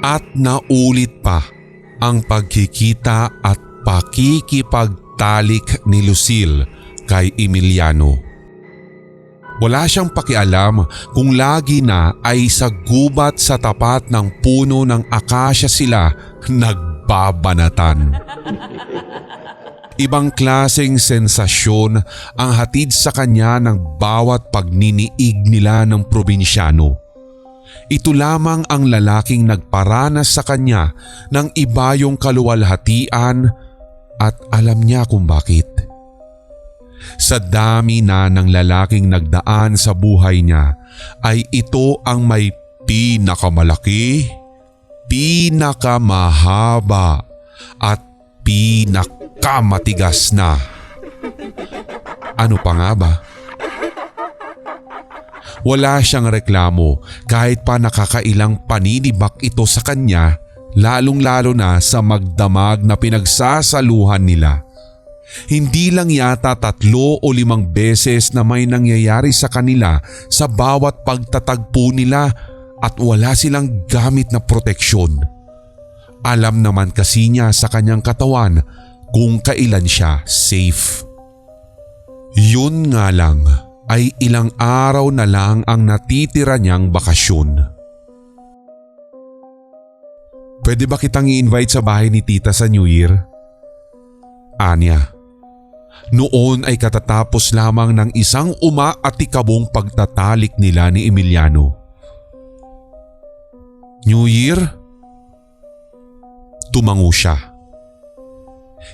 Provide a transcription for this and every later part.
At naulit pa ang pagkikita at pakikipagtalik ni Lucille kay Emiliano. Wala siyang pakialam kung lagi na ay sa gubat sa tapat ng puno ng akasya sila nagbabanatan. Ibang klaseng sensasyon ang hatid sa kanya ng bawat pagniniig nila ng probinsyano. Ito lamang ang lalaking nagparanas sa kanya ng ibayong kaluwalhatian at alam niya kung bakit. Sa dami na ng lalaking nagdaan sa buhay niya ay ito ang may pinakamalaki, pinakamahaba at pinakamatigas na. Ano pa nga ba? Wala siyang reklamo kahit pa nakakailang paninibak ito sa kanya, lalong-lalo na sa magdamag na pinagsasaluhan nila. Hindi lang yata 3 o 5 beses na may nangyayari sa kanila sa bawat pagtatagpo nila at wala silang gamit na proteksyon. Alam naman kasi niya sa kanyang katawan kung kailan siya safe. Yun nga lang ay ilang araw na lang ang natitira niyang bakasyon. Pwede ba kitang i-invite sa bahay ni tita sa New Year? Anya. Noon ay katatapos lamang ng isang umaatikabong pagtatalik nila ni Emiliano. New Year? Tumango siya.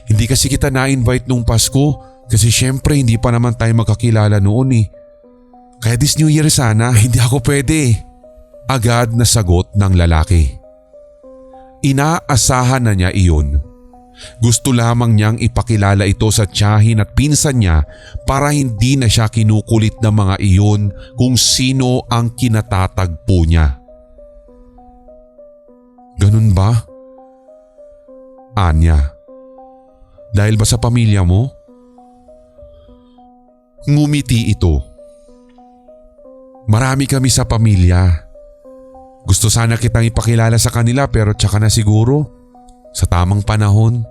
Hindi kasi kita na-invite nung Pasko kasi syempre hindi pa naman tayo magkakilala noon eh. Kaya this New Year sana hindi ako pwede. Agad na sagot ng lalaki. Inaasahan na niya iyon. Gusto lamang niyang ipakilala ito sa tiyahin at pinsan niya para hindi na siya kinukulit ng mga iyon kung sino ang kinatatagpo niya. Ganun ba? Anya, dahil ba sa pamilya mo? Ngumiti ito. Marami kami sa pamilya. Gusto sana kitang ipakilala sa kanila pero tsaka na siguro. Sa tamang panahon.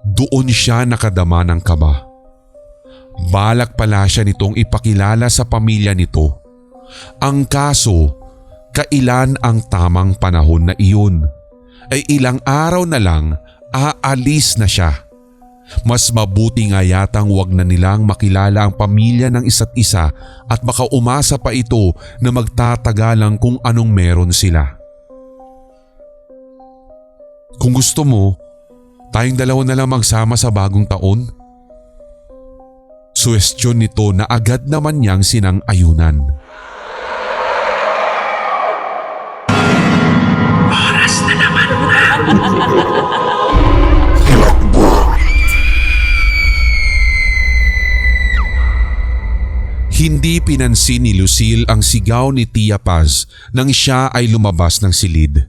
Doon siya nakadama ng kaba. Balak pala siya nitong ipakilala sa pamilya nito. Ang kaso, kailan ang tamang panahon na iyon? Ay ilang araw na lang aalis na siya. Mas mabuti nga yatang wag na nilang makilala ang pamilya ng isa't isa at baka umasa pa ito na magtatagalang kung anong meron sila. Kung gusto mo, tayong dalawa na lang magsama sa bagong taon. Suwestyon nito na agad naman niyang sinang-ayunan. Oras na naman na. Hindi pinansin ni Lucille ang sigaw ni Tia Paz nang siya ay lumabas ng silid.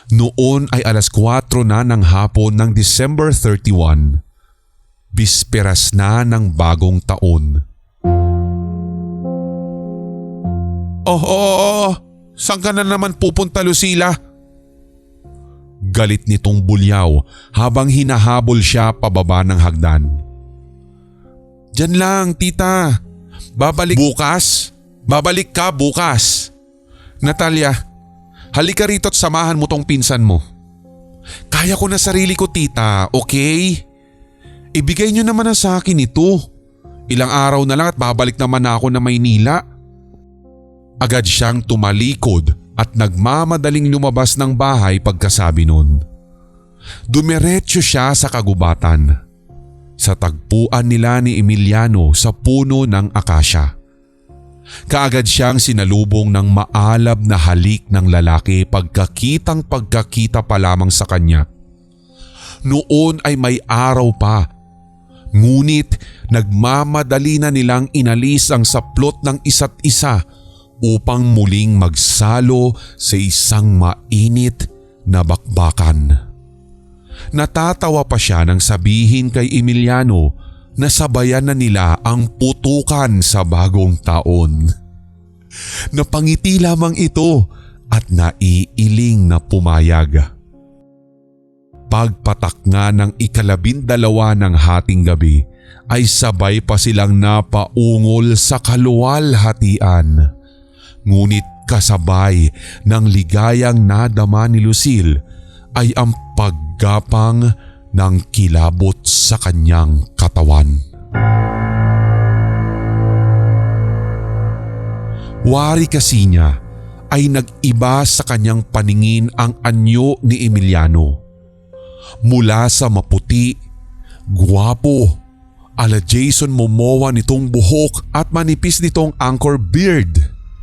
Noon ay 4:00 na ng hapon ng December 31. Bisperas na ng bagong taon. Oh, saan ka na naman pupunta, Lucila? Galit nitong bulyaw habang hinahabol siya pababa ng hagdan. Diyan lang, tita. Babalik bukas. Babalik ka bukas. Natalia, halika rito at samahan mo tong pinsan mo. Kaya ko na sarili ko, tita, okay? Ibigay niyo naman na sa akin ito. Ilang araw na lang at babalik naman ako na Maynila. Agad siyang tumalikod at nagmamadaling lumabas ng bahay pagkasabi nun. Dumiretso siya sa kagubatan. Sa tagpuan nila ni Emiliano sa puno ng akasya. Kaagad siyang sinalubong ng maalab na halik ng lalaki pagkakita pa lamang sa kanya. Noon ay may araw pa. Ngunit nagmamadali na nilang inalis ang saplot ng isa't isa upang muling magsalo sa isang mainit na bakbakan. Natatawa pa siya nang sabihin kay Emiliano na sabayan na nila ang putukan sa bagong taon. Napangiti lamang ito at naiiling na pumayag. Pagpatak nga ng 12 ng hating gabi ay sabay pa silang napaungol sa kaluwalhatian. Ngunit kasabay ng ligayang nadama ni Lucille ay ang paggapang ng kilabot sa kanyang katawan. Wari kasi niya ay nag-iba sa kanyang paningin ang anyo ni Emiliano. Mula sa maputi, gwapo, ala Jason Momoa nitong buhok at manipis nitong anchor beard,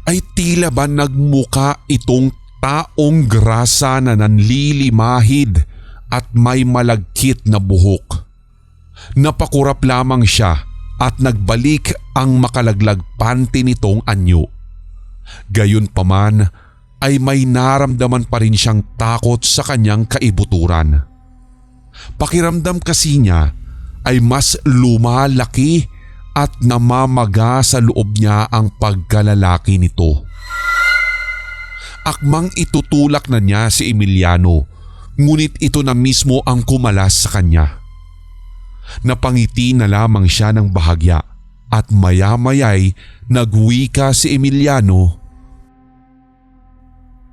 ay tila ba nagmuka itong taong grasa na nanlilimahid at may malagkit na buhok. Napakurap lamang siya at nagbalik ang makalaglag panty nitong anyo. Gayunpaman ay may naramdaman pa rin siyang takot sa kanyang kaibuturan. Pakiramdam kasi niya ay mas lumalaki at namamaga sa loob niya ang pagkalalaki nito. Akmang itutulak na niya si Emiliano, ngunit ito na mismo ang kumalas sa kanya. Napangiti na lamang siya ng bahagya at maya-maya'y nagwika si Emiliano.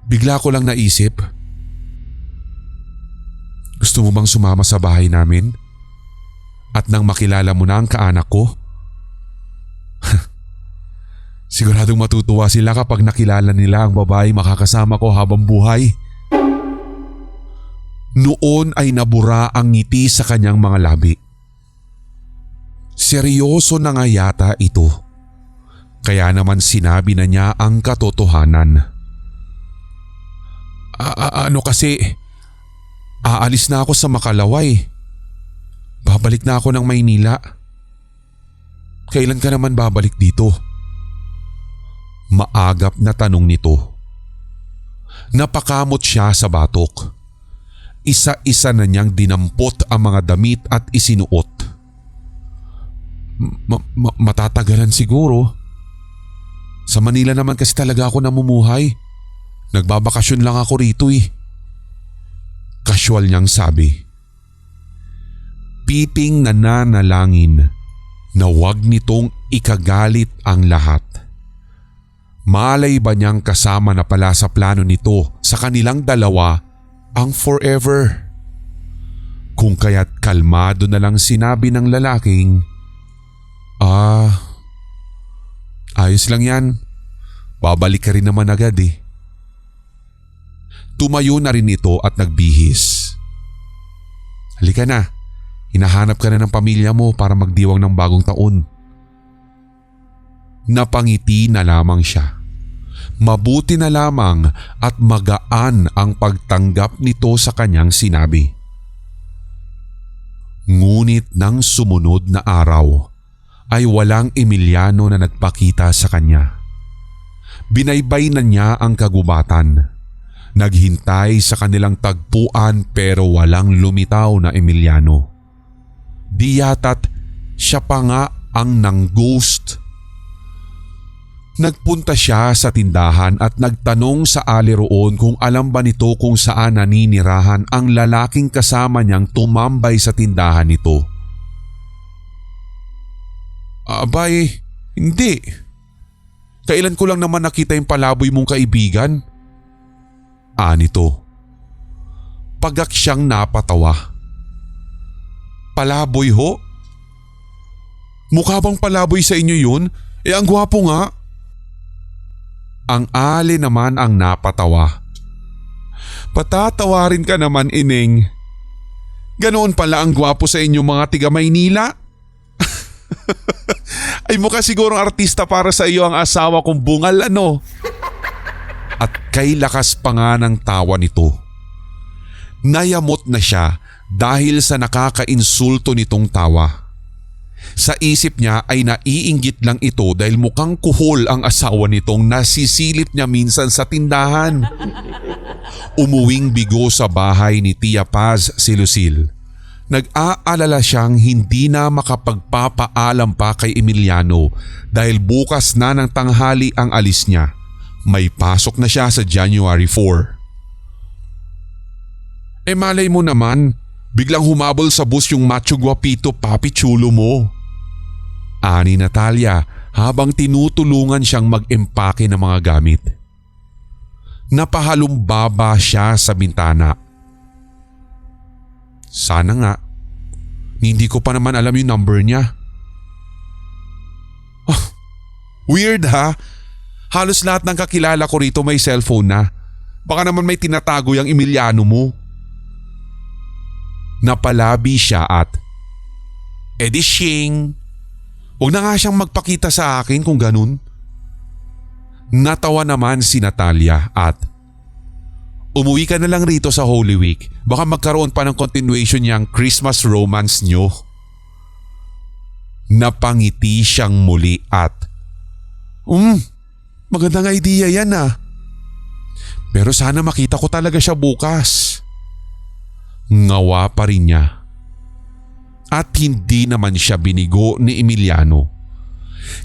Bigla ko lang naisip, gusto mo bang sumama sa bahay namin? At nang makilala mo na ang kaanak ko? Siguradong matutuwa sila kapag nakilala nila ang babae makakasama ko habang buhay. Noon ay nabura ang ngiti sa kanyang mga labi. Seryoso na nga yata ito. Kaya naman sinabi na niya ang katotohanan. Ano kasi, aalis na ako sa Makalaway. Babalik na ako ng Maynila. Kailan ka naman babalik dito? Maagap na tanong nito. Napakamot siya sa batok. Isa-isa na niyang dinampot ang mga damit at isinuot. Matatagalan siguro. Sa Manila naman kasi talaga ako namumuhay. Nagbabakasyon lang ako rito eh. Casual niyang sabi. Piting nananalangin na wag nitong ikagalit ang lahat. Malay ba niyang kasama na pala sa plano nito sa kanilang dalawa ang forever? Kung kaya't kalmado na lang sinabi ng lalaking, ayos lang yan. Babalik ka rin naman agad eh. Tumayo na rin ito at nagbihis. Halika na. Hinahanap ka na ng pamilya mo para magdiwang ng bagong taon. Napangiti na lamang siya. Mabuti na lamang at magaan ang pagtanggap nito sa kanyang sinabi. Ngunit nang sumunod na araw ay walang Emiliano na nagpakita sa kanya. Binaybay na niya ang kagubatan. Naghintay sa kanilang tagpuan pero walang lumitaw na Emiliano. Di yata't siya pa nga ang nang-ghost. Nagpunta siya sa tindahan at nagtanong sa ali roon kung alam ba nito kung saan naninirahan ang lalaking kasama niyang tumambay sa tindahan nito. Abay, hindi. Kailan ko lang naman nakita yung palaboy mong kaibigan? Nito. Pagak siyang napatawa. Palaboy ho? Mukha bang palaboy sa inyo yun? Ang gwapo nga. Ang ali naman ang napatawa. Patatawarin ka naman, Ineng. Ganoon pala ang gwapo sa inyo mga tiga Maynila? Ay mukha sigurong artista para sa iyo ang asawa kong bungal ano? At kay lakas pa nga ng tawa nito. Nayamot na siya dahil sa nakakainsulto nitong tawa. Sa isip niya ay naiinggit lang ito dahil mukhang kuhol ang asawa nitong nasisilip niya minsan sa tindahan. Umuwing bigo sa bahay ni Tia Paz si Lucille. Nag-aalala siyang hindi na makapagpapaalam pa kay Emiliano dahil bukas na ng tanghali ang alis niya. May pasok na siya sa January 4. Malay mo naman, biglang humabol sa bus yung macho guwapito papi chulo mo. Ani Natalia habang tinutulungan siyang mag-empake ng mga gamit. Napahalumbaba siya sa bintana. Sana nga, hindi ko pa naman alam yung number niya. Weird ha? Halos lahat ng kakilala ko rito may cellphone na. Baka naman may tinatago yung Emiliano mo. Napalabi siya at, Shing, huwag na nga siyang magpakita sa akin kung ganun. Natawa naman si Natalia at, umuwi ka na lang rito sa Holy Week. Baka magkaroon pa ng continuation niyang Christmas romance niyo. Napangiti siyang muli at, magandang idea yan ah. Pero sana makita ko talaga siya bukas. Ngawa pa rin niya. At hindi naman siya binigo ni Emiliano.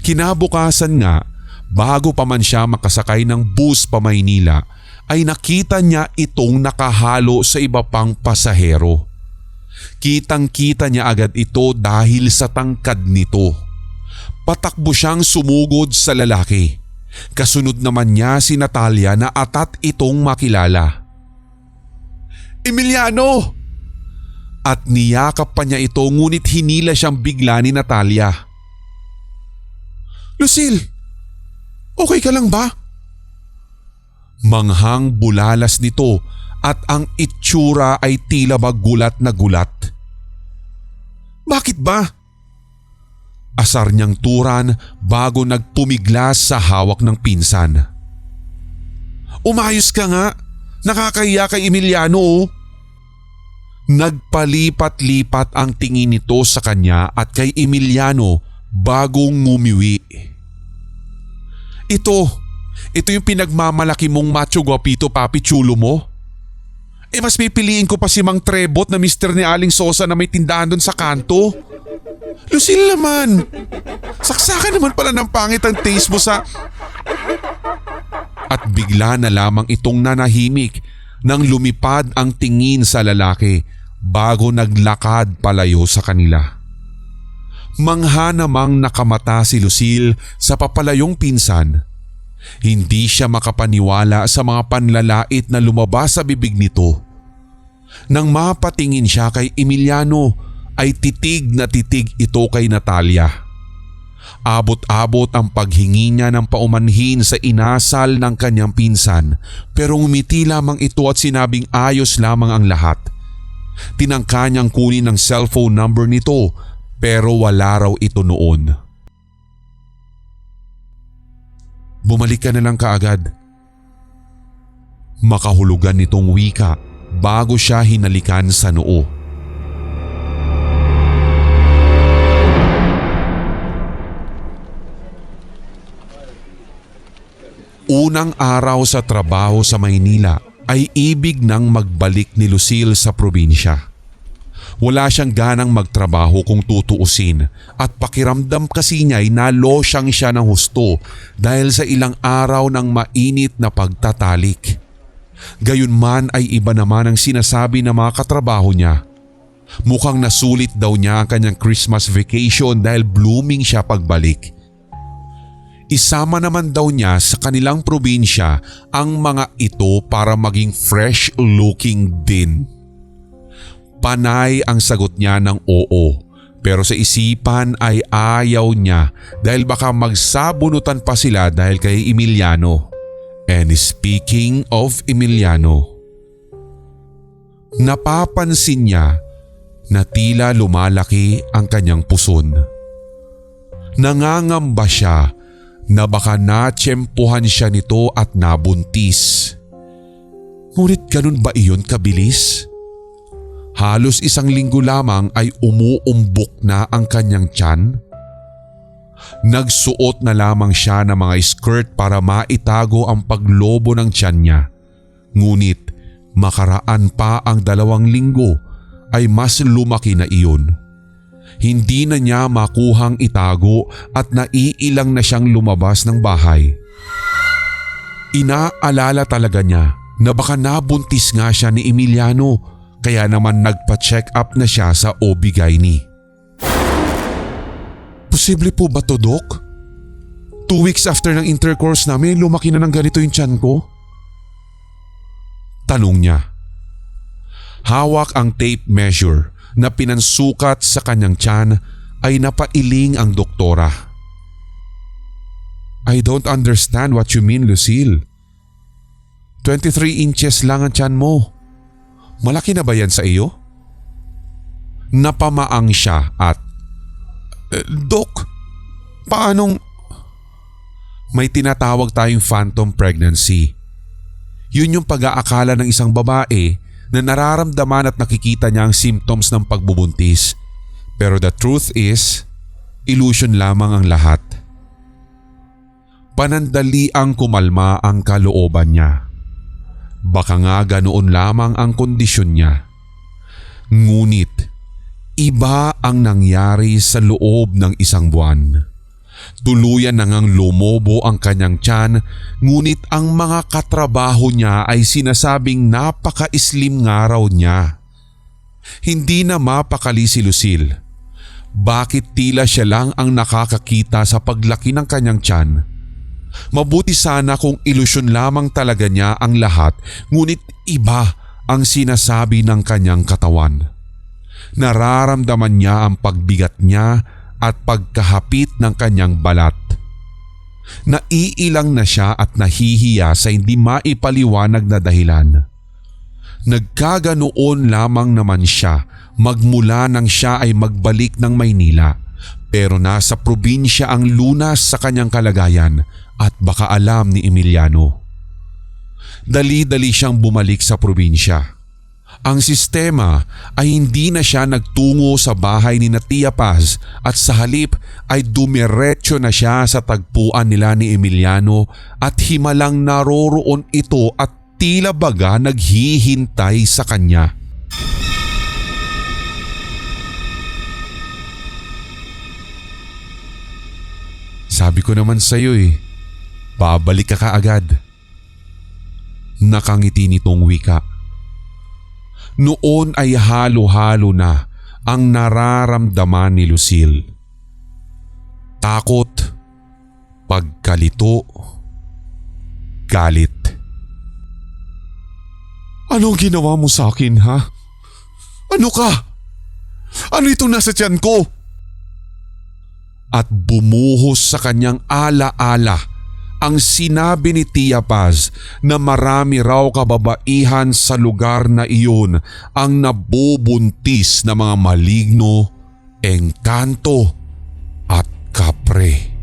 Kinabukasan nga, bago pa man siya makasakay ng bus pa Maynila, ay nakita niya itong nakahalo sa iba pang pasahero. Kitang-kita niya agad ito dahil sa tangkad nito. Patakbo siyang sumugod sa lalaki. Kasunod naman niya si Natalia na atat itong makilala. Emiliano! At niyakap pa niya ito ngunit hinila siyang bigla ni Natalia. Lucille! Okay ka lang ba? Manghang bulalas nito at ang itsura ay tila ba gulat na gulat. Bakit ba? Asar niyang turan bago nagpumiglas sa hawak ng pinsan. Umayos ka nga, nakakahiya kay Emiliano oh. Nagpalipat-lipat ang tingin nito sa kanya at kay Emiliano bagong ngumiwi. Ito yung pinagmamalaki mong macho guwapito papi chulo mo? Mas pipiliin ko pa si Mang Trebot na mister ni Aling Sosa na may tindahan doon sa kanto. Lucille naman, saksakan naman pala ng pangit ang taste mo sa… At bigla na lamang itong nanahimik nang lumipad ang tingin sa lalaki bago naglakad palayo sa kanila. Mangha namang nakamata si Lucille sa papalayong pinsan. Hindi siya makapaniwala sa mga panlalait na lumabas sa bibig nito. Nang mapatingin siya kay Emiliano ay titig na titig ito kay Natalia. Abot-abot ang paghingi niya ng paumanhin sa inasal ng kanyang pinsan pero ngumiti lamang ito at sinabing ayos lamang ang lahat. Tinangka niyang kunin ang cellphone number nito pero wala raw ito noon. Bumalik ka na lang kaagad. Makahulugan nitong wika bago siya hinalikan sa noo. Unang araw sa trabaho sa Maynila ay ibig nang magbalik ni Lucille sa probinsya. Wala siyang ganang magtrabaho kung tutuusin at pakiramdam kasi niya ay nalosyang siya ng husto dahil sa ilang araw ng mainit na pagtatalik. Gayunman ay iba naman ang sinasabi ng mga katrabaho niya. Mukhang nasulit daw niya ang kanyang Christmas vacation dahil blooming siya pagbalik. Isama naman daw niya sa kanilang probinsya ang mga ito para maging fresh looking din. Panay ang sagot niya ng oo pero sa isipan ay ayaw niya dahil baka magsabunutan pa sila dahil kay Emiliano. And speaking of Emiliano, napapansin niya na tila lumalaki ang kanyang puson. Nangangamba siya na baka natsyempuhan siya nito at nabuntis. Ngunit ganun ba iyon kabilis? Halos 1 linggo lamang ay umuumbok na ang kanyang tiyan. Nagsuot na lamang siya ng mga skirt para maitago ang paglobo ng tiyan niya. Ngunit makaraan pa ang 2 linggo ay mas lumaki na iyon. Hindi na niya makuhang itago at naiilang na siyang lumabas ng bahay. Inaalala talaga niya na baka nabuntis nga siya ni Emiliano kaya naman nagpa-check up na siya sa OB-GYN. Posible po ba to, Dok? 2 weeks after ng intercourse namin, lumaki na ng ganito yung tiyan ko? Tanong niya. Hawak ang tape measure na pinansukat sa kanyang tiyan ay napailing ang doktora. I don't understand what you mean, Lucille. 23 inches lang ang tiyan mo. Malaki na ba yan sa iyo? Napamaang siya at, Dok, paanong… May tinatawag tayong phantom pregnancy. Yun yung pag-aakala ng isang babae na nararamdaman at nakikita niya ang symptoms ng pagbubuntis. Pero the truth is, illusion lamang ang lahat. Panandaliang kumalma ang kalooban niya. Baka nga ganoon lamang ang kondisyon niya. Ngunit, iba ang nangyari sa loob ng isang buwan. Tuluyan na ngang lumobo ang kanyang tiyan, ngunit ang mga katrabaho niya ay sinasabing napaka-slim nga raw niya. Hindi na mapakali si Lucille. Bakit tila siya lang ang nakakakita sa paglaki ng kanyang tiyan? Mabuti sana kung ilusyon lamang talaga niya ang lahat, ngunit iba ang sinasabi ng kanyang katawan. Nararamdaman niya ang pagbigat niya at pagkahapit ng kanyang balat. Naiilang na siya at nahihiya sa hindi maipaliwanag na dahilan. Nagkaganoon lamang naman siya magmula nang siya ay magbalik ng Maynila, pero nasa probinsya ang lunas sa kanyang kalagayan at baka alam ni Emiliano. Dali-dali siyang bumalik sa probinsya. Ang sistema ay hindi na siya nagtungo sa bahay ni Tia Paz at sa halip ay dumiretso na siya sa tagpuan nila ni Emiliano at himalang naroroon ito at tila baga naghihintay sa kanya. Sabi ko naman sa iyo babalik ka kaagad. Nakangiti nitong wika. Noon ay halo-halo na ang nararamdaman ni Lucille. Takot, pagkalito, galit. Anong ginawa mo sa akin, ha? Ano ka? Ano itong nasa tiyan ko? At bumuhos sa kanyang ala-ala ang sinabi ni Tia Paz na marami raw kababaihan sa lugar na iyon ang nabubuntis na mga maligno, engkanto at kapre.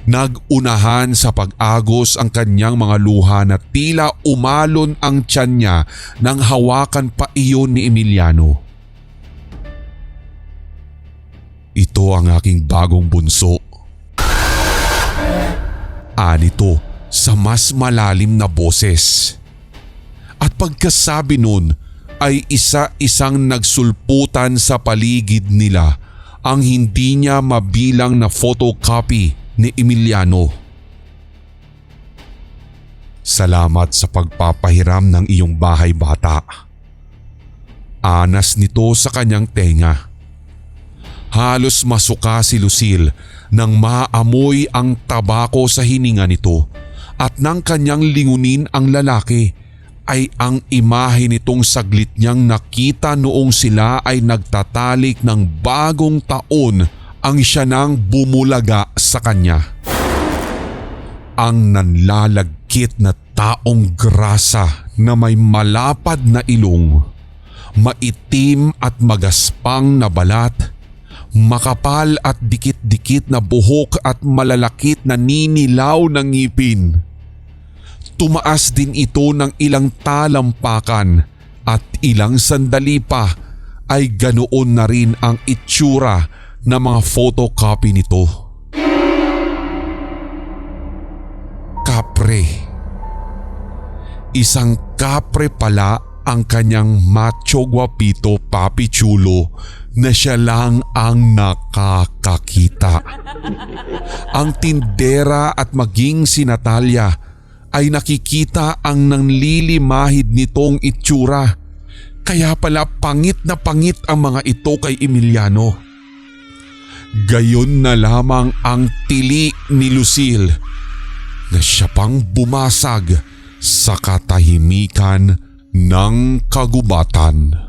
Nag-unahan sa pag-agos ang kanyang mga luha na tila umalon ang tiyan niya nang hawakan pa iyon ni Emiliano. Ito ang aking bagong bunso. Anito sa mas malalim na boses. At pagkasabi nun ay isa-isang nagsulputan sa paligid nila ang hindi niya mabilang na photocopy ni Emiliano. Salamat sa pagpapahiram ng iyong bahay, bata. Anas nito sa kanyang tenga. Halos masuka si Lucille nang maamoy ang tabako sa hininga nito at nang kanyang lingunin ang lalaki ay ang imahe nitong saglit niyang nakita noong sila ay nagtatalik ng bagong taon ang siya nang bumulaga sa kanya. Ang nanlalagkit na taong grasa na may malapad na ilong, maitim at magaspang na balat, makapal at dikit-dikit na buhok at malalakit na ninilaw ng ngipin. Tumaas din ito ng ilang talampakan at ilang sandali pa ay ganoon na rin ang itsura ng mga photocopy nito. Kapre. Isang kapre pala ang kanyang macho guapito papi chulo na siya lang ang nakakakita. Ang tindera at maging si Natalia ay nakikita ang nanlilimahid nitong itsura. Kaya pala pangit na pangit ang mga ito kay Emiliano. Gayon na lamang ang tili ni Lucille na siya pang bumasag sa katahimikan ng kagubatan.